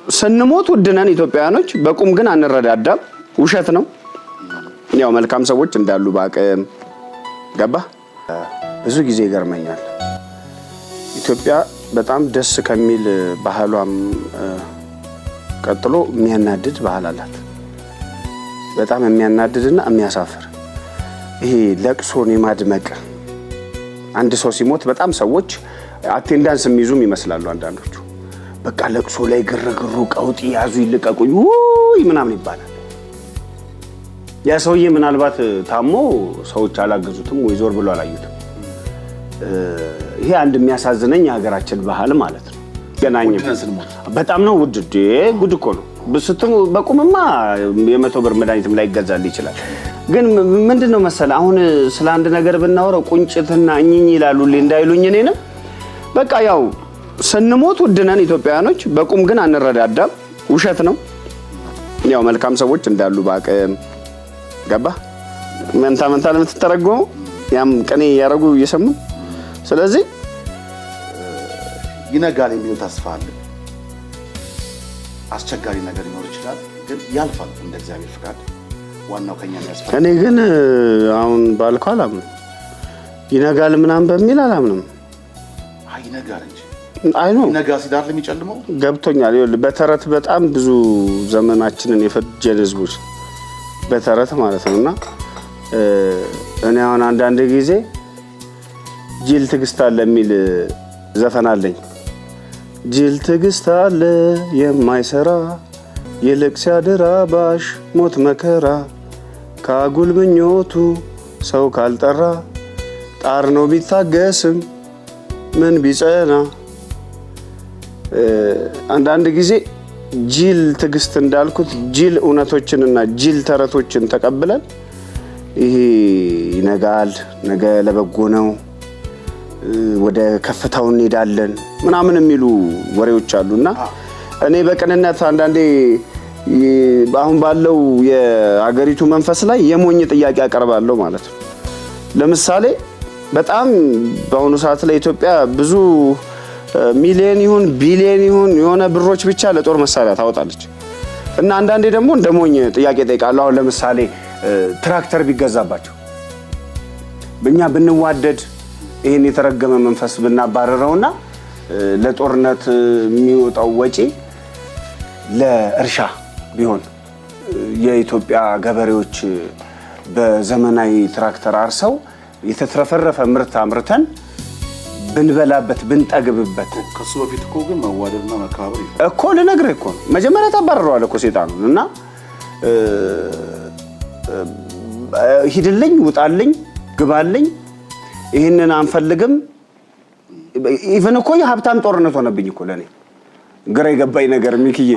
ስንሞት ውድነን ኢትዮጵያኖች በቁም ግን አንረዳዳም ውሸት ነው ያው መልካም ሰዎች እንዳሉ ባቀም ገባ ብዙ ጊዜ ይገርመኛል ኢትዮጵያ በጣም ደስ ከሚል ባህሏም ቀጥሎ የሚያናድድ ባህል አላት በጣም የሚያናድድና የሚያሳፍር ይሄ ለቅሶን የማድመቅ አንድ ሰው ሲሞት በጣም ሰዎች አቴንዳንስ የሚይዙም ይመስላሉ አንዳንዶቹ በቃ ለቅሶ ላይ ግርግሩ ቀውጥ ያዙ ይልቀቁኝ ውይ ምናምን ይባላል ያ ሰውዬ ምናልባት ታሞ ሰዎች አላገዙትም ወይ ዞር ብሎ አላዩትም ይሄ አንድ የሚያሳዝነኝ ሀገራችን ባህል ማለት ነው ገናኝ በጣም ነው ውድ ጉድ እኮ ነው በስተሙ በቁምማ የ100 ብር መድኃኒትም ላይ ይገዛል ይችላል ግን ምንድነው መሰለ አሁን ስለ አንድ ነገር ብናወራው ቁንጭትና እኝኝ ይላሉ እንዳይሉኝ እኔንም በቃ ያው ስንሞት ውድነን ኢትዮጵያኖች በቁም ግን አንረዳዳም ውሸት ነው ያው መልካም ሰዎች እንዳሉ ባቀም ገባ መንታ ለምትተረጎመው ያም ቀኔ ያረጉ እየሰሙ ስለዚህ ይነጋል የሚለው ተስፋ አለ አስቸጋሪ ነገር ሊኖር ይችላል ግን ያልፋል እንደ እግዚአብሔር ፍቃድ ዋናው ከኛ ያስፈልጋል እኔ ግን አሁን ባልኳል አላምንም ይነጋል ምናምን በሚል አላምንም አይ ይነጋል እንጂ አይ ነው ይነጋ ሲዳር ለሚጨልመው ገብቶኛል ይኸውልህ በተረት በጣም ብዙ ዘመናችንን የፈጀን ህዝቦች በተረት ማለት ነውና እኔ አሁን አንዳንድ ጊዜ ጅል ትግስት አለ የሚል ዘፈን አለኝ ጅል ትግስት አለ የማይሰራ ይልቅ ሲያድር አባሽ ሞት መከራ ካጉል ምኞቱ ሰው ካልጠራ ጣር ነው ቢታገስም ምን ቢጸና አንዳንድ ጊዜ ጅል ትግስት እንዳልኩት ጅል እውነቶችንና ጅል ተረቶችን ተቀብለን ይሄ ይነጋል ነገ ለበጎ ነው ወደ ከፍታው እንሄዳለን ምናምን የሚሉ ወሬዎች አሉና እኔ በቀንነት አንዳንዴ አሁን ባለው የአገሪቱ መንፈስ ላይ የሞኝ ጥያቄ አቀርባለሁ ማለት ነው ለምሳሌ በጣም በአሁኑ ሰዓት ላይ ኢትዮጵያ ብዙ ሚሊዮን ይሁን ቢሊዮን ይሁን የሆነ ብሮች ብቻ ለጦር መሳሪያ ታወጣለች እና አንዳንዴ ደግሞ እንደሞኝ ጥያቄ ጠይቃለሁ አሁን ለምሳሌ ትራክተር ቢገዛባቸው በእኛ ብንዋደድ ይሄን የተረገመ መንፈስ ብናባረረውና ለጦርነት የሚወጣው ወጪ ለእርሻ ቢሆን የኢትዮጵያ ገበሬዎች በዘመናዊ ትራክተር አርሰው የተትረፈረፈ ምርት አምርተን ብንበላበት ብንጠግብበት ከሱ በፊት እኮ ግን መዋደድና መከባበር ይፈጠራል እኮ ለነገር እኮ መጀመሪያ ታባረረዋል እኮ ሰይጣኑን እና ሂድልኝ ውጣልኝ ግባልኝ ይሄንን አንፈልግም ኢቭን እኮ የሀብታም ጦርነት ሆነብኝ እኮ ለኔ ግራ የገባኝ ነገር ሚኪዬ